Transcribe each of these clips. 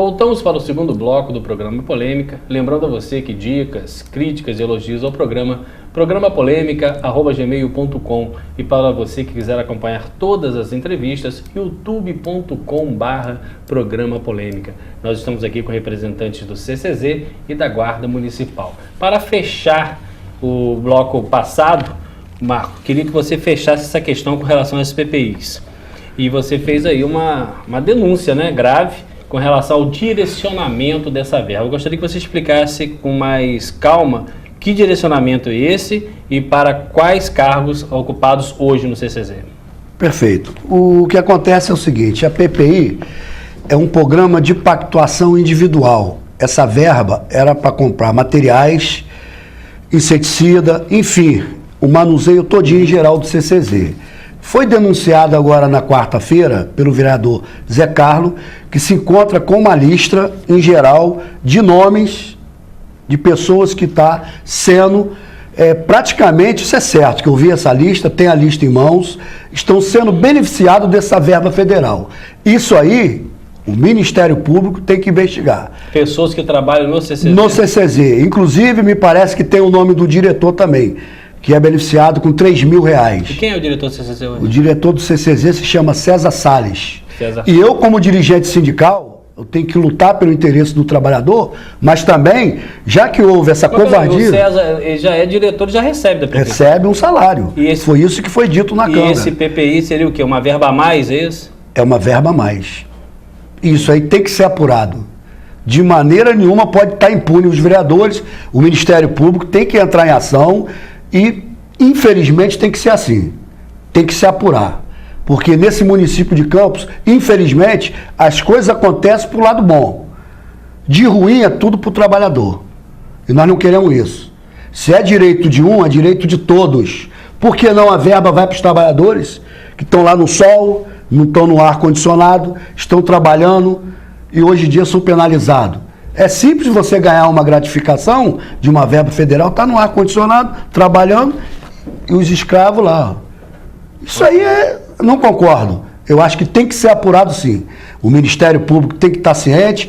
Voltamos para o segundo bloco do programa Polêmica. Lembrando a você que dicas, críticas e elogios ao programapolêmica@gmail.com, e para você que quiser acompanhar todas as entrevistas, youtube.com/programa polêmica. Nós estamos aqui com representantes do CCZ e da Guarda Municipal. Para fechar o bloco passado, Marco, queria que você fechasse essa questão com relação às PPIs. E você fez aí uma denúncia, né, grave, com relação ao direcionamento dessa verba. Eu gostaria que você explicasse com mais calma que direcionamento é esse e para quais cargos ocupados hoje no CCZ. Perfeito. O que acontece é o seguinte, a PPI é um programa de pactuação individual. Essa verba era para comprar materiais, inseticida, enfim, o manuseio todinho em geral do CCZ. Foi denunciado agora na quarta-feira pelo vereador Zé Carlos, que se encontra com uma lista, em geral, de nomes de pessoas que está sendo, praticamente, isso é certo, que eu vi essa lista, tem a lista em mãos, estão sendo beneficiados dessa verba federal. Isso aí, o Ministério Público tem que investigar. Pessoas que trabalham no CCZ. No CCZ. Inclusive, me parece que tem o nome do diretor também, que é beneficiado com R$3.000. E quem é o diretor do CCZ hoje? O diretor do CCZ se chama César Salles. E eu, como dirigente sindical, eu tenho que lutar pelo interesse do trabalhador, mas também, já que houve essa covardia... O César, ele já é diretor, já recebe da PPI. Recebe um salário. Foi isso que foi dito na Câmara. E esse PPI seria o quê? Uma verba a mais, é isso? É uma verba a mais. Isso aí tem que ser apurado. De maneira nenhuma pode estar impune os vereadores, o Ministério Público tem que entrar em ação. E, infelizmente, tem que ser assim, tem que se apurar, porque nesse município de Campos, infelizmente, as coisas acontecem para o lado bom, de ruim é tudo para o trabalhador, e nós não queremos isso. Se é direito de um, é direito de todos. Por que não a verba vai para os trabalhadores que estão lá no sol, não estão no ar-condicionado, estão trabalhando e hoje em dia são penalizados? É simples você ganhar uma gratificação de uma verba federal, está no ar-condicionado, trabalhando, e os escravos lá. Isso aí não concordo. Eu acho que tem que ser apurado sim. O Ministério Público tem que estar ciente,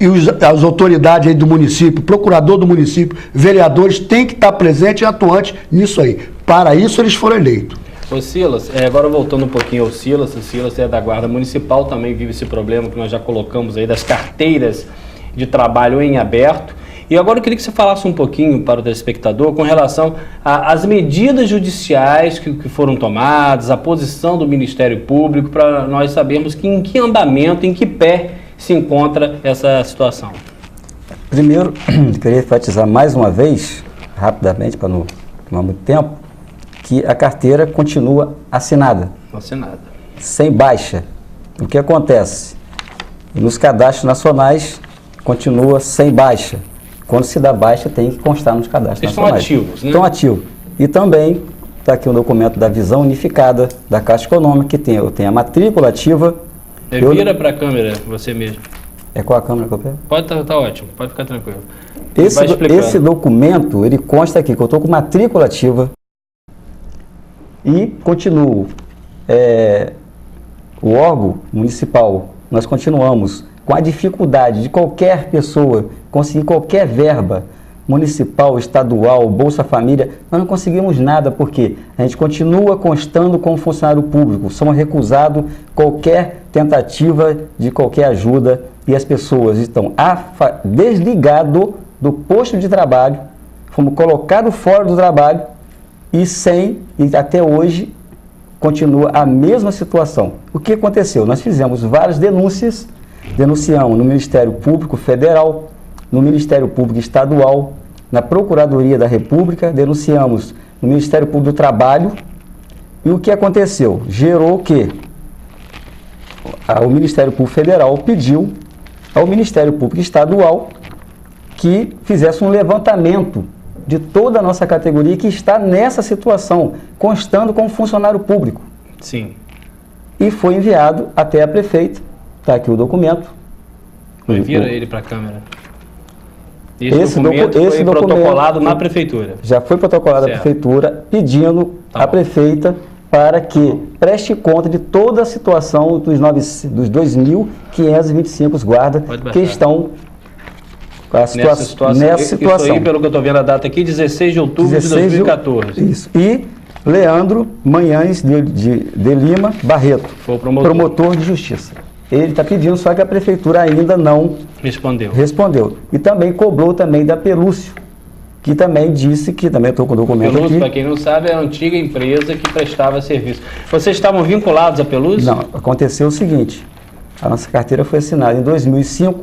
e as autoridades aí do município, procurador do município, vereadores, têm que estar presentes e atuantes nisso aí. Para isso eles foram eleitos. Ô Silas, agora voltando um pouquinho ao Silas, o Silas é da Guarda Municipal, também vive esse problema que nós já colocamos aí das carteiras de trabalho em aberto. E agora eu queria que você falasse um pouquinho para o telespectador com relação às medidas judiciais que foram tomadas, a posição do Ministério Público, para nós sabermos em que andamento, em que pé se encontra essa situação. Primeiro, eu queria enfatizar mais uma vez, rapidamente, para não tomar muito tempo, que a carteira continua assinada. Assinada. Sem baixa. O que acontece? Nos cadastros nacionais, continua sem baixa. Quando se dá baixa, tem que constar nos cadastros nacionais. Estão ativos, né? Estão ativos. E também está aqui o documento da visão unificada da Caixa Econômica, que tem a matrícula ativa. Vira para a câmera, você mesmo. É qual a câmera que eu pego? Pode estar ótimo, pode ficar tranquilo. Esse documento, ele consta aqui que eu estou com matrícula ativa e continuo. O órgão municipal, nós continuamos com a dificuldade de qualquer pessoa conseguir qualquer verba municipal, estadual, Bolsa Família, nós não conseguimos nada, porque a gente continua constando como funcionário público, somos recusados qualquer tentativa de qualquer ajuda e as pessoas estão desligadas do posto de trabalho, fomos colocados fora do trabalho e até hoje continua a mesma situação. O que aconteceu? Nós fizemos várias denúncias, denunciamos no Ministério Público Federal, no Ministério Público Estadual, na Procuradoria da República, denunciamos no Ministério Público do Trabalho, e o que aconteceu? Gerou que o Ministério Público Federal pediu ao Ministério Público Estadual que fizesse um levantamento de toda a nossa categoria que está nessa situação, constando como funcionário público. Sim. E foi enviado até a prefeita, está aqui o documento. Vira ele para a câmera. Esse documento foi protocolado na prefeitura. Já foi protocolado na prefeitura, pedindo à prefeita para que preste conta de toda a situação dos 2.525 guardas que estão nessa situação. Isso aí, pelo que eu estou vendo a data aqui, 16 de outubro de 2014. Isso. E Leandro Manhães de Lima Barreto, foi o promotor de justiça. Ele está pedindo, só que a prefeitura ainda não respondeu. E também cobrou também da Pelúcio, que também disse que, também estou com o documento Pelúcio, aqui. para quem não sabe, é a antiga empresa que prestava serviço. Vocês estavam vinculados a Pelúcio? Não, aconteceu o seguinte, a nossa carteira foi assinada em 2005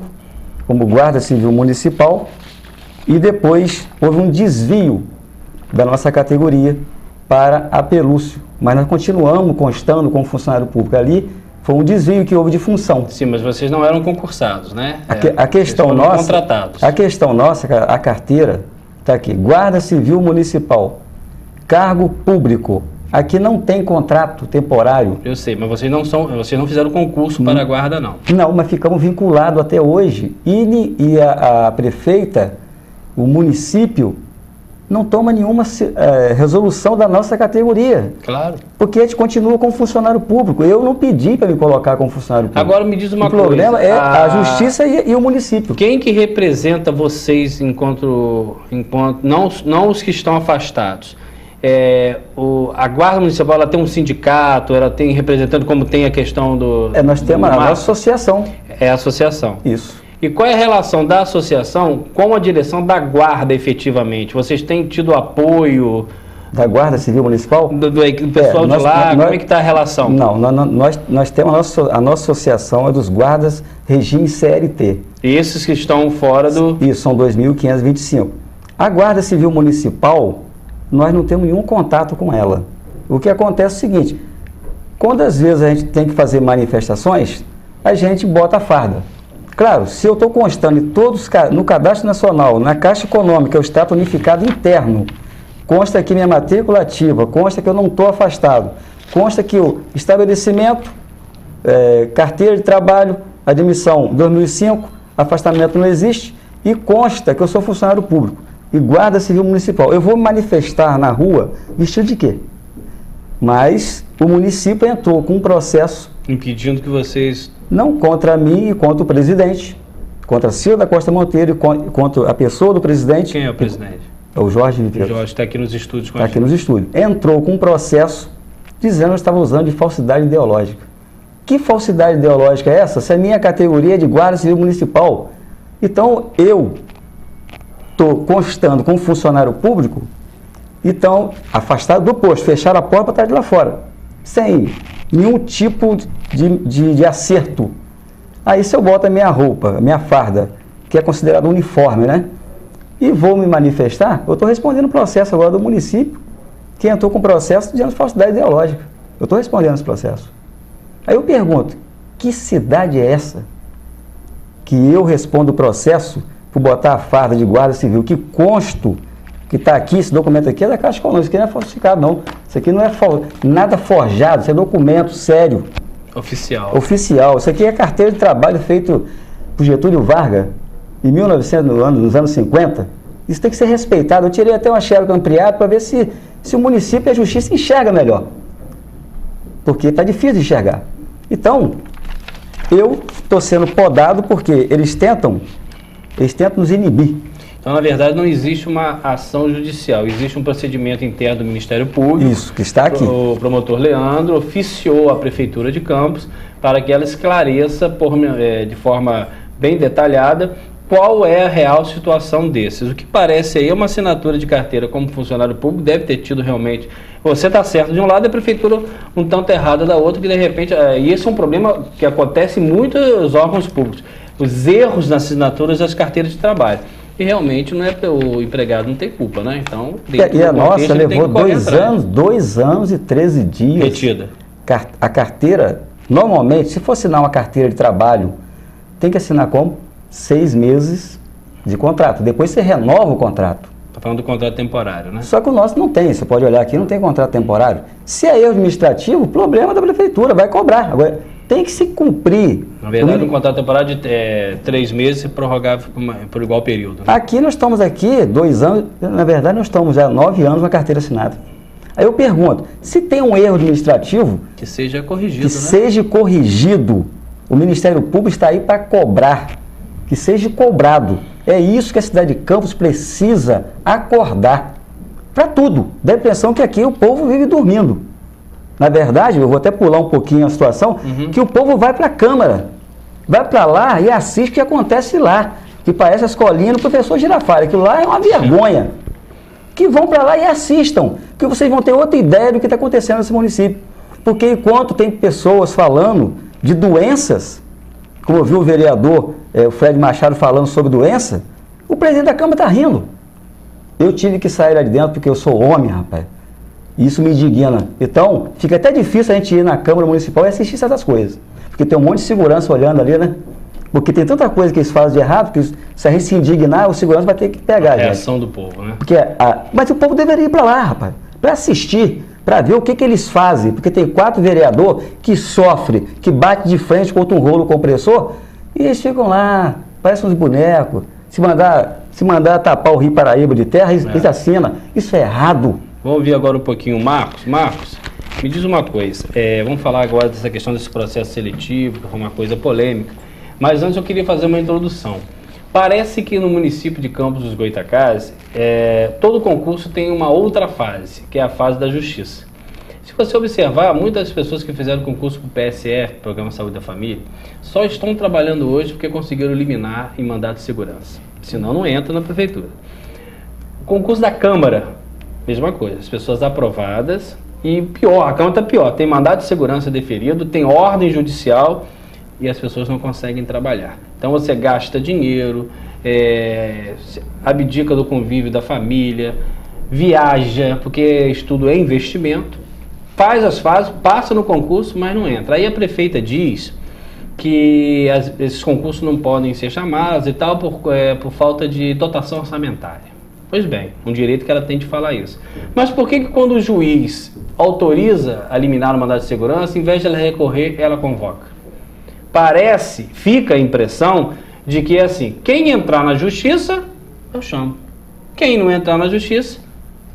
como Guarda Civil Municipal e depois houve um desvio da nossa categoria para a Pelúcio, mas nós continuamos constando como funcionário público ali. Foi um desvio que houve de função. Sim, mas vocês não eram concursados, né? A questão nossa, contratados. A questão nossa, a carteira está aqui, Guarda Civil Municipal, cargo público. Aqui não tem contrato temporário. Eu sei, mas vocês não fizeram concurso para a guarda, não. Não, mas ficamos vinculados até hoje. E a prefeita, o município, não toma nenhuma resolução da nossa categoria. Claro. Porque a gente continua como funcionário público. Eu não pedi para me colocar como funcionário público. Agora me diz uma coisa. O problema é a justiça e o município. Quem que representa vocês enquanto não os que estão afastados? A Guarda Municipal, ela tem um sindicato, ela tem representando, como tem a questão do... nós temos a nossa associação. É a associação. Isso. E qual é a relação da associação com a direção da Guarda, efetivamente? Vocês têm tido apoio... Da Guarda Civil Municipal? Do pessoal de lá? Como é que está a relação? Não, nós temos a nossa associação é dos guardas regime CLT. Esses que estão fora do... Isso, são 2.525. A Guarda Civil Municipal, nós não temos nenhum contato com ela. O que acontece é o seguinte, quando às vezes a gente tem que fazer manifestações, a gente bota a farda. Claro, se eu estou constando em todos, no Cadastro Nacional, na Caixa Econômica, o Estado Unificado Interno, consta aqui minha matrícula ativa, consta que eu não estou afastado, consta que o estabelecimento, carteira de trabalho, admissão 2005, afastamento não existe, e consta que eu sou funcionário público e Guarda Civil Municipal. Eu vou me manifestar na rua vestido de quê? Mas o município entrou com um processo... Impedindo que vocês... Não contra mim e contra o presidente, contra Ciro da Costa Monteiro e contra a pessoa do presidente. Quem é o presidente? É o Jorge Viveiro. O Jorge está aqui nos estúdios com a gente. Está aqui nos estúdios. Entrou com um processo dizendo que eu estava usando de falsidade ideológica. Que falsidade ideológica é essa? Se a minha categoria é de Guarda Civil Municipal. Então, eu estou constando como funcionário público, então, afastado do posto, fecharam a porta para estar de lá fora, sem nenhum tipo de acerto. Aí, se eu boto a minha roupa, a minha farda, que é considerado uniforme, né? E vou me manifestar, eu estou respondendo o processo agora do município, que entrou com processo de falsidade ideológica. Eu estou respondendo esse processo. Aí eu pergunto, que cidade é essa que eu respondo o processo por botar a farda de Guarda Civil, que consto, que está aqui, esse documento aqui é da Caixa Econômica, isso aqui não é falsificado não, isso aqui não é nada forjado, isso é documento sério. Oficial. Oficial, isso aqui é carteira de trabalho feito por Getúlio Vargas, em 1900, nos anos 50, isso tem que ser respeitado. Eu tirei até uma xerox ampliada para ver se o município e a justiça enxergam melhor, porque está difícil de enxergar. Então, eu estou sendo podado porque eles tentam nos inibir. Então, na verdade, não existe uma ação judicial, existe um procedimento interno do Ministério Público. Isso, que está aqui. O promotor Leandro oficiou a Prefeitura de Campos para que ela esclareça de forma bem detalhada qual é a real situação desses. O que parece aí é uma assinatura de carteira como funcionário público, deve ter tido realmente... Você está certo de um lado e a Prefeitura um tanto errada da outra, que de repente... E esse é um problema que acontece em muitos órgãos públicos. Os erros nas assinaturas das carteiras de trabalho. E realmente não é, o empregado não tem culpa, né? Então, e a nossa levou 2 anos e 13 dias. Retida. A carteira, normalmente, se for assinar uma carteira de trabalho, tem que assinar como? 6 meses de contrato. Depois você renova o contrato. Está falando do contrato temporário, né? Só que o nosso não tem. Você pode olhar aqui, não tem contrato temporário. Se é erro administrativo, problema da prefeitura, vai cobrar. Agora, tem que se cumprir. Na verdade, um contrato temporário de 3 meses e prorrogável por igual período. Né? Aqui nós estamos 2 anos, na verdade nós estamos há 9 anos na carteira assinada. Aí eu pergunto, se tem um erro administrativo, Que seja corrigido, que seja corrigido. O Ministério Público está aí para cobrar, que seja cobrado. É isso que a cidade de Campos precisa acordar. Para tudo. Dá a impressão que aqui o povo vive dormindo. Na verdade, eu vou até pular um pouquinho a situação, que o povo vai para a Câmara, vai para lá e assiste o que acontece lá. Que parece a escolinha do professor Girafales. Aquilo lá é uma vergonha. Que vão para lá e assistam, que vocês vão ter outra ideia do que está acontecendo nesse município. Porque enquanto tem pessoas falando de doenças, como eu vi o vereador o Fred Machado falando sobre doença, o presidente da Câmara está rindo. Eu tive que sair lá de dentro porque eu sou homem, rapaz. E isso me indigna. Então, fica até difícil a gente ir na Câmara Municipal e assistir essas coisas. Porque tem um monte de segurança olhando ali, né? Porque tem tanta coisa que eles fazem de errado que se a gente se indignar, o segurança vai ter que pegar. É a reação do povo, né? Porque mas o povo deveria ir para lá, rapaz, para assistir, para ver o que eles fazem. Porque tem 4 vereadores que sofrem, que batem de frente contra um rolo compressor e eles ficam lá, parecem uns bonecos. Se mandar tapar o Rio Paraíba de terra, eles assinam. Isso é errado. Vamos ouvir agora um pouquinho o Marcos. Marcos, me diz uma coisa. Vamos falar agora dessa questão desse processo seletivo, que foi uma coisa polêmica. Mas antes eu queria fazer uma introdução. Parece que no município de Campos dos Goytacazes, todo concurso tem uma outra fase, que é a fase da justiça. Se você observar, muitas pessoas que fizeram concurso para o PSF, Programa Saúde da Família, só estão trabalhando hoje porque conseguiram eliminar em mandato de segurança. Senão não entra na prefeitura. O concurso da Câmara, mesma coisa. As pessoas aprovadas e pior, a Câmara está pior. Tem mandato de segurança deferido, tem ordem judicial e as pessoas não conseguem trabalhar. Então você gasta dinheiro, abdica do convívio da família, viaja, porque estudo é investimento, faz as fases, passa no concurso, mas não entra. Aí a prefeita diz que esses concursos não podem ser chamados e tal por falta de dotação orçamentária. Pois bem, um direito que ela tem de falar isso. Mas por que quando o juiz autoriza a eliminar o mandado de segurança, em vez de ela recorrer, ela convoca? Fica a impressão de que assim, quem entrar na justiça, eu chamo. Quem não entrar na justiça,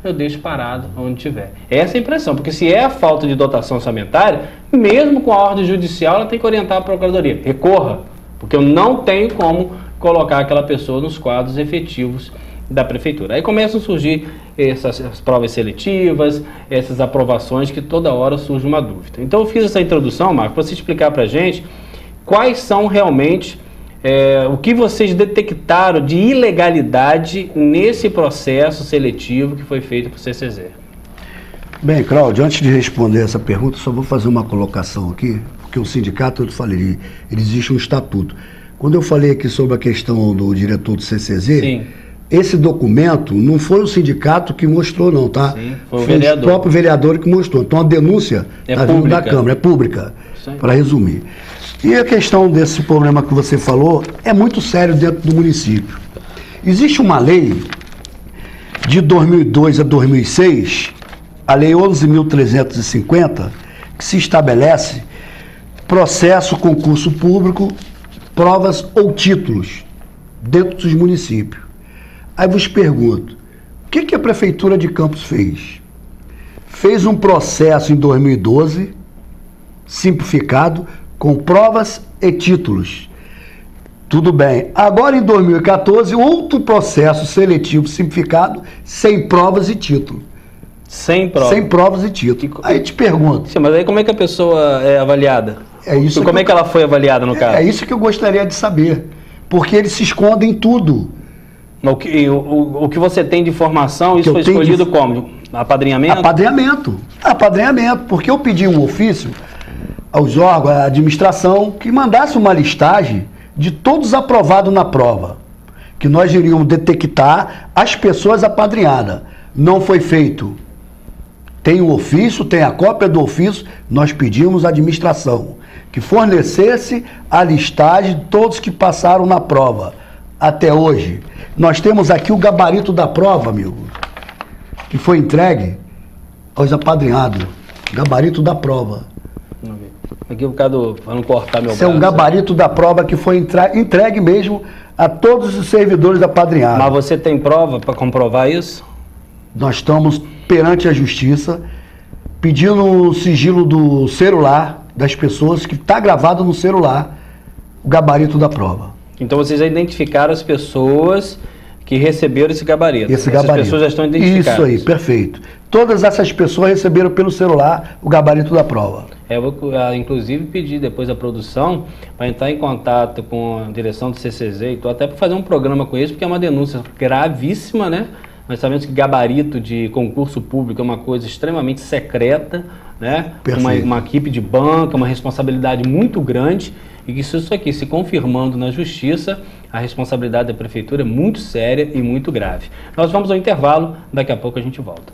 eu deixo parado onde tiver. Essa é a impressão, porque se é a falta de dotação orçamentária, mesmo com a ordem judicial, ela tem que orientar a procuradoria. Recorra, porque eu não tenho como colocar aquela pessoa nos quadros efetivos da prefeitura. Aí começam a surgir essas provas seletivas, essas aprovações, que toda hora surge uma dúvida. Então eu fiz essa introdução, Marco, para você explicar para a gente quais são realmente o que vocês detectaram de ilegalidade nesse processo seletivo que foi feito para o CCZ. Bem, Cláudio, antes de responder essa pergunta, só vou fazer uma colocação aqui, porque o sindicato, eu falei, ele existe um estatuto. Quando eu falei aqui sobre a questão do diretor do CCZ, Sim. Esse documento não foi o sindicato que mostrou, não, tá? Sim, foi o vereador. O próprio vereador que mostrou. Então a denúncia está vindo da Câmara, é pública, para resumir. E a questão desse problema que você falou é muito sério dentro do município. Existe uma lei de 2002 a 2006, a Lei 11.350, que se estabelece processo, concurso público, provas ou títulos dentro dos municípios. Aí vos pergunto, o que a Prefeitura de Campos fez? Fez um processo em 2012, simplificado, com provas e títulos. Tudo bem. Agora, em 2014, outro processo seletivo simplificado, sem provas e título. Sem provas? Sem provas e título. Aí te pergunto. Sim, mas aí como é que a pessoa é avaliada? É isso. Como é que ela foi avaliada, no caso? É isso que eu gostaria de saber. Porque eles se escondem em tudo. O que você tem de informação, isso foi escolhido como? Apadrinhamento? Apadrinhamento, porque eu pedi um ofício aos órgãos, à administração, que mandasse uma listagem de todos aprovados na prova, que nós iríamos detectar as pessoas apadrinhadas. Não foi feito. Tem o ofício, tem a cópia do ofício, nós pedimos à administração que fornecesse a listagem de todos que passaram na prova. Até hoje, nós temos aqui o gabarito da prova, amigo, que foi entregue aos apadrinhados. Gabarito da prova. Aqui o bocado, para não cortar meu braço. Esse é um gabarito da prova que foi entregue mesmo a todos os servidores apadrinhados. Mas você tem prova para comprovar isso? Nós estamos perante a justiça pedindo o sigilo do celular das pessoas, que está gravado no celular o gabarito da prova. Então vocês já identificaram as pessoas que receberam esse gabarito. Essas pessoas já estão identificadas. Isso aí, perfeito. Todas essas pessoas receberam pelo celular o gabarito da prova. Eu vou, inclusive, pedir depois da produção para entrar em contato com a direção do CCZ, então, até para fazer um programa com isso, porque é uma denúncia gravíssima, né? Nós sabemos que gabarito de concurso público é uma coisa extremamente secreta, né? Uma equipe de banca, uma responsabilidade muito grande, e que isso aqui se confirmando na justiça, a responsabilidade da prefeitura é muito séria e muito grave. Nós vamos ao intervalo, daqui a pouco a gente volta.